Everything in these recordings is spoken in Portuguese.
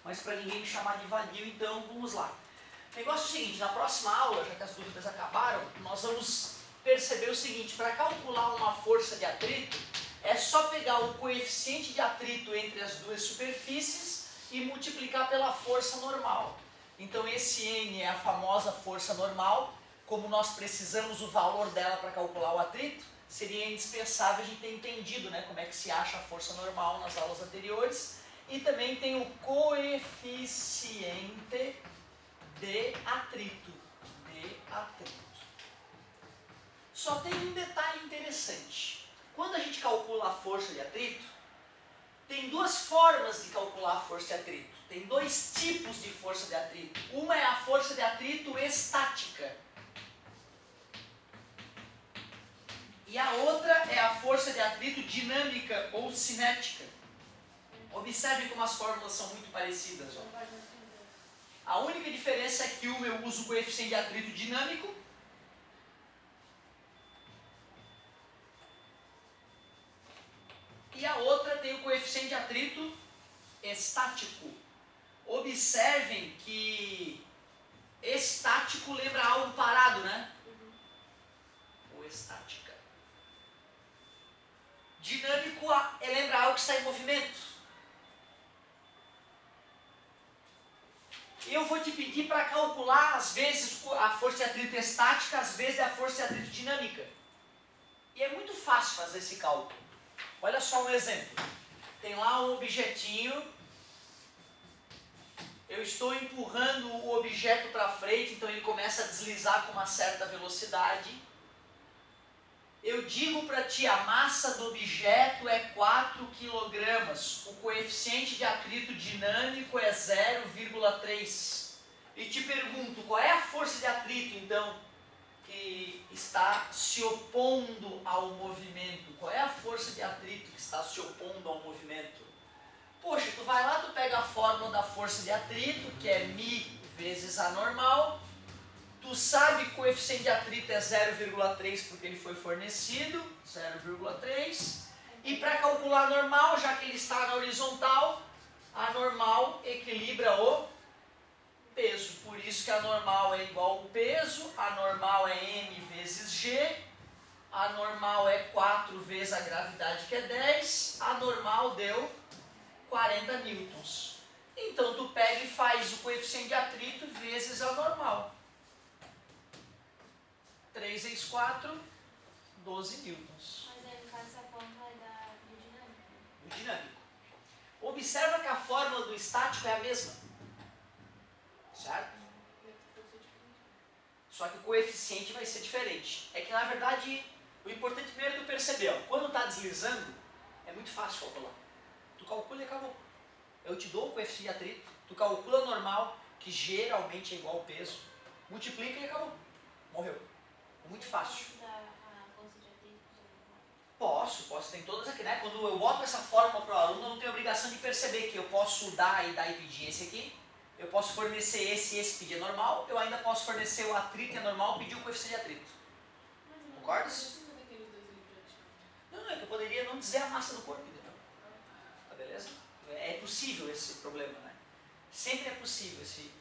mas para ninguém me chamar de vadio, então vamos lá. O negócio é o seguinte, na próxima aula, já que as dúvidas acabaram, nós vamos perceber o seguinte, para calcular uma força de atrito, é só pegar o coeficiente de atrito entre as duas superfícies e multiplicar pela força normal. Então esse N é a famosa força normal, como nós precisamos o valor dela para calcular o atrito, seria indispensável a gente ter entendido, né, como é que se acha a força normal nas aulas anteriores. E também tem o coeficiente de atrito. Só tem um detalhe interessante. Quando a gente calcula a força de atrito, tem duas formas de calcular a força de atrito. Tem dois tipos de força de atrito. Uma é a força de atrito estática. E a outra é a força de atrito dinâmica ou cinética. Observem como as fórmulas são muito parecidas. Ó. A única diferença é que uma eu uso o coeficiente de atrito dinâmico e a outra tem o coeficiente de atrito estático. Observem que estático lembra algo parado, né? Ou estática. Dinâmico lembra algo que está em movimento. Eu vou te pedir para calcular, às vezes, a força de atrito estática, às vezes a força de atrito dinâmica. E é muito fácil fazer esse cálculo. Olha só um exemplo. Tem lá um objetinho. Eu estou empurrando o objeto para frente, então ele começa a deslizar com uma certa velocidade. Eu digo para ti, a massa do objeto é 4 kg. O coeficiente de atrito dinâmico é 0,3. E te pergunto, qual é a força de atrito, então, que está se opondo ao movimento? Qual é a força de atrito que está se opondo ao movimento? Poxa, tu vai lá, tu pega a fórmula da força de atrito, que é μ vezes A normal. Tu sabe que o coeficiente de atrito é 0,3 porque ele foi fornecido, 0,3. E para calcular a normal, já que ele está na horizontal, a normal equilibra o peso. Por isso que a normal é igual ao peso, a normal é m vezes g, a normal é 4 vezes a gravidade, que é 10, a normal deu 40 newtons. Então tu pega e faz o coeficiente de atrito vezes a normal. 3 vezes 4, 12 newtons. Mas aí, no caso, essa fórmula é do dinâmico. Do dinâmico. Observa que a fórmula do estático é a mesma. Certo? Só que o coeficiente vai ser diferente. É que, na verdade, o importante primeiro é tu perceber. Ó, quando está deslizando, é muito fácil calcular. Tu calcula e acabou. Eu te dou o coeficiente de atrito, tu calcula normal, que geralmente é igual ao peso, multiplica e acabou. Morreu. Muito fácil. Posso, tem todas aqui, né? Quando eu boto essa fórmula para o aluno, eu não tenho obrigação de perceber que eu posso dar e pedir esse aqui, eu posso fornecer esse e esse pedir normal, eu ainda posso fornecer o atrito e a normal pedir o coeficiente de atrito. Concordas? Não, é que eu poderia não dizer a massa do corpo, entendeu? Tá beleza? É possível esse problema, né? Sempre é possível esse...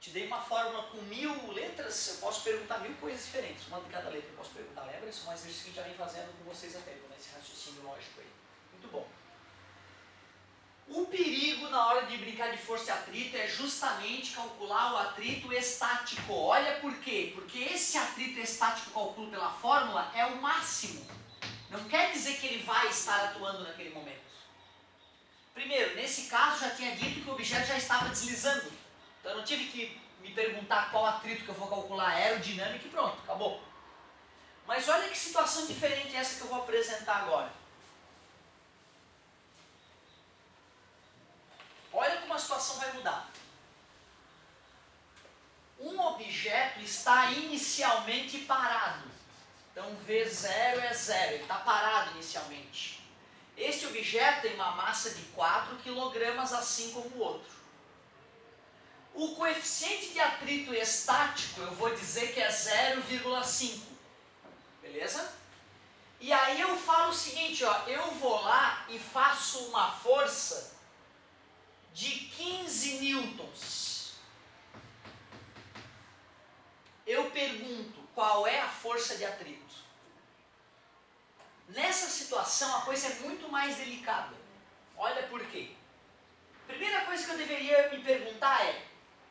Te dei uma fórmula com 1000 letras, eu posso perguntar 1000 coisas diferentes, uma de cada letra eu posso perguntar. Lembra? Isso é um exercício que a gente já vem fazendo com vocês até, nesse raciocínio lógico aí. Muito bom. O perigo na hora de brincar de força de atrito é justamente calcular o atrito estático. Olha por quê? Porque esse atrito estático que eu calculo pela fórmula é o máximo. Não quer dizer que ele vai estar atuando naquele momento. Primeiro, nesse caso já tinha dito que o objeto já estava deslizando. Então eu não tive que me perguntar qual atrito que eu vou calcular, aerodinâmica e pronto, acabou. Mas olha que situação diferente essa que eu vou apresentar agora. Olha como a situação vai mudar. Um objeto está inicialmente parado. Então V0 é 0, ele está parado inicialmente. Este objeto tem uma massa de 4 kg, assim como o outro. O coeficiente de atrito estático, eu vou dizer que é 0,5. Beleza? E aí eu falo o seguinte, ó, eu vou lá e faço uma força de 15 força de atrito. Nessa situação a coisa é muito mais delicada. Olha por quê. Primeira coisa que eu deveria me perguntar é,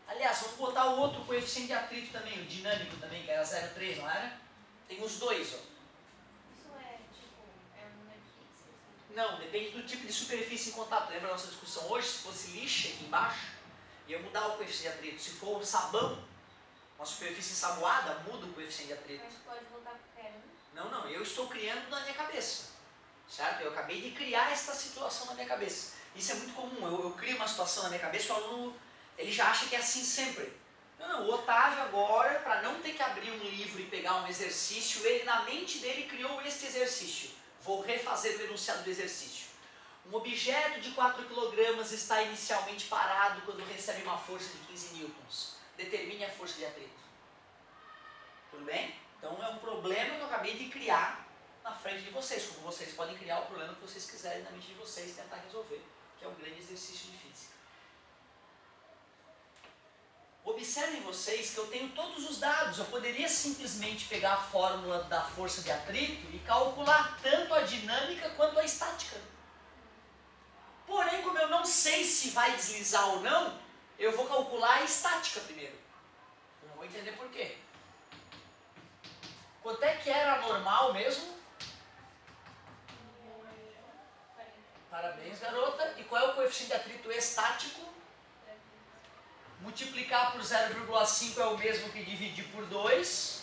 aliás, vamos botar o outro coeficiente de atrito também, o dinâmico também, que era 0,3, não era? Tem os dois, ó. Isso é tipo, é um número fixo? Assim? Não, depende do tipo de superfície em contato. Lembra a nossa discussão hoje? Se fosse lixa aqui embaixo, ia mudar o coeficiente de atrito. Se for sabão, uma superfície ensaboada, muda o coeficiente de atrito. Mas pode voltar para qualquer um? Não, eu estou criando na minha cabeça. Certo? Eu acabei de criar esta situação na minha cabeça. Isso é muito comum. Eu crio uma situação na minha cabeça, o aluno ele já acha que é assim sempre. Não, o Otávio agora, para não ter que abrir um livro e pegar um exercício, ele na mente dele criou este exercício. Vou refazer o enunciado do exercício. Um objeto de 4 kg está inicialmente parado quando recebe uma força de 15 newtons. Determine a força de atrito. Tudo bem? Então é um problema que eu acabei de criar na frente de vocês, como vocês podem criar o problema que vocês quiserem na mente de vocês e tentar resolver, que é um grande exercício de física. Observem vocês que eu tenho todos os dados, eu poderia simplesmente pegar a fórmula da força de atrito e calcular tanto a dinâmica quanto a estática. Porém, como eu não sei se vai deslizar ou não, eu vou calcular a estática primeiro. Eu vou entender por quê. Quanto é que era a normal mesmo? Parabéns, garota. E qual é o coeficiente de atrito estático? Multiplicar por 0,5 é o mesmo que dividir por 2.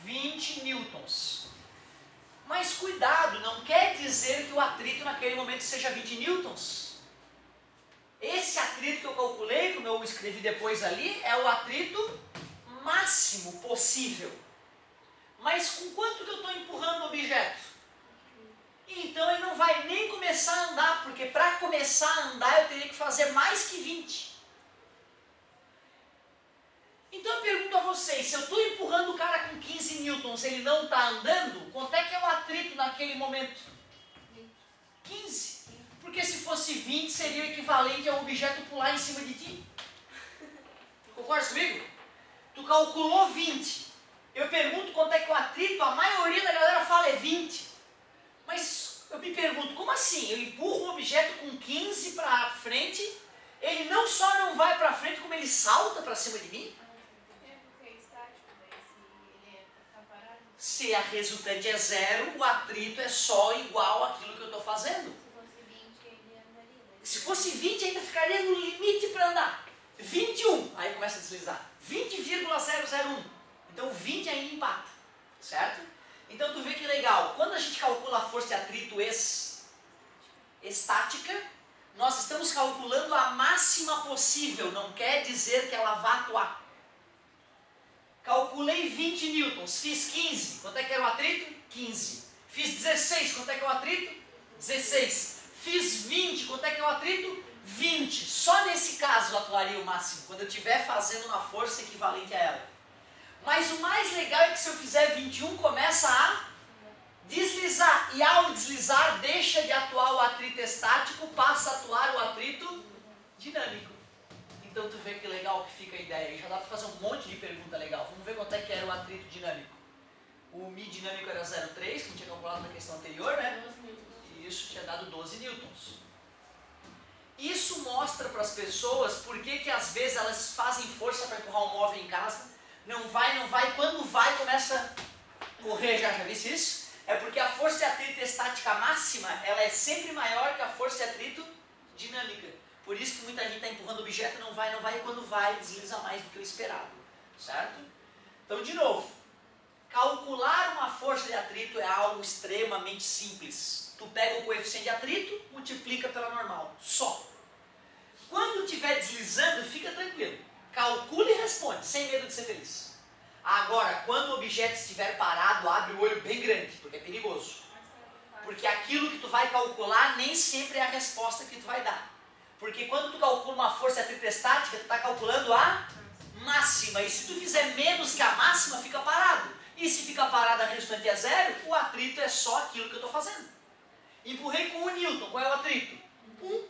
20 newtons. Mas cuidado, não quer dizer que o atrito naquele momento seja 20 newtons. Esse atrito que eu calculei, como eu escrevi depois ali, é o atrito máximo possível. Mas com quanto que eu estou empurrando o objeto? Então ele não vai nem começar a andar, porque para começar a andar eu teria que fazer mais que 20. Então eu pergunto a vocês, se eu estou empurrando o cara com 15 newtons, ele não está andando, quanto é que é o atrito naquele momento? 15. Porque se fosse 20 seria o equivalente ao objeto pular em cima de ti. Concorda comigo? Tu calculou 20. Eu pergunto quanto é que o atrito, a maioria da galera fala é 20. Mas eu me pergunto, como assim? Eu empurro um objeto com 15 para frente, ele não só não vai para frente, como ele salta para cima de mim? É porque é estático, daí se ele tá parado. Se a resultante é 0, o atrito é só igual àquilo que eu estou fazendo. Se fosse 20, ele andaria. Se fosse 20, ainda ficaria no limite para andar. 21, aí começa a deslizar. 20,001. Então 20 ainda empata, certo? Então tu vê que legal, quando a gente calcula a força de atrito estática, nós estamos calculando a máxima possível, não quer dizer que ela vá atuar. Calculei 20 newtons, fiz 15, quanto é que era o atrito? 15. Fiz 16, quanto é que é o atrito? 16. Fiz 20, quanto é que é o atrito? 20. Só nesse caso atuaria o máximo, quando eu estiver fazendo uma força equivalente a ela. Mas o mais legal é que se eu fizer 21, começa a deslizar. E ao deslizar, deixa de atuar o atrito estático, passa a atuar o atrito dinâmico. Então tu vê que legal que fica a ideia. E já dá para fazer um monte de pergunta legal. Vamos ver quanto é que era o atrito dinâmico. O Mi dinâmico era 0,3, que a gente tinha calculado na questão anterior, né? E isso tinha dado 12 newtons. Isso mostra para as pessoas por que às vezes elas fazem força para empurrar um móvel em casa. Não vai, quando vai começa a correr, já visse isso? É porque a força de atrito estática máxima, ela é sempre maior que a força de atrito dinâmica. Por isso que muita gente está empurrando o objeto, não vai, e quando vai, desliza mais do que o esperado, certo? Então, de novo, calcular uma força de atrito é algo extremamente simples. Tu pega o coeficiente de atrito, multiplica pela normal, só. Quando estiver deslizando, fica tranquilo. Calcula e responde, sem medo de ser feliz. Agora, quando o objeto estiver parado, abre o olho bem grande, porque é perigoso. Porque aquilo que tu vai calcular nem sempre é a resposta que tu vai dar. Porque quando tu calcula uma força de atrito estática, tu está calculando a máxima. E se tu fizer menos que a máxima, fica parado. E se fica parado a resultante é 0, o atrito é só aquilo que eu estou fazendo. Empurrei com 1 newton, qual é o atrito? 1.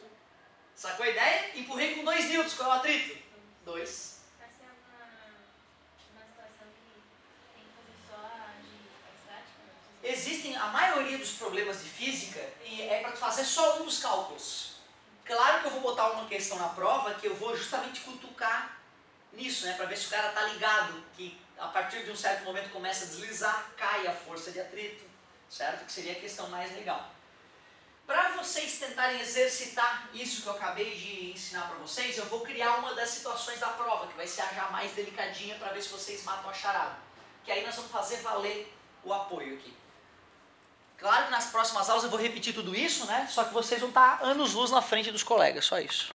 Sacou a ideia? Empurrei com 2 newtons, qual é o atrito? 2. Essa é uma situação que tem que fazer só fazer só um dos cálculos. Claro que eu vou botar uma questão na prova que eu vou justamente cutucar nisso, né, para ver se o cara tá ligado, que a partir de um certo momento começa a deslizar, cai a força de atrito, certo? Que seria a questão mais legal. Para vocês tentarem exercitar isso que eu acabei de ensinar para vocês, eu vou criar uma das situações da prova, que vai ser a já mais delicadinha, para ver se vocês matam a charada. Que aí nós vamos fazer valer o apoio aqui. Claro que nas próximas aulas eu vou repetir tudo isso, né? Só que vocês vão estar anos-luz na frente dos colegas, só isso.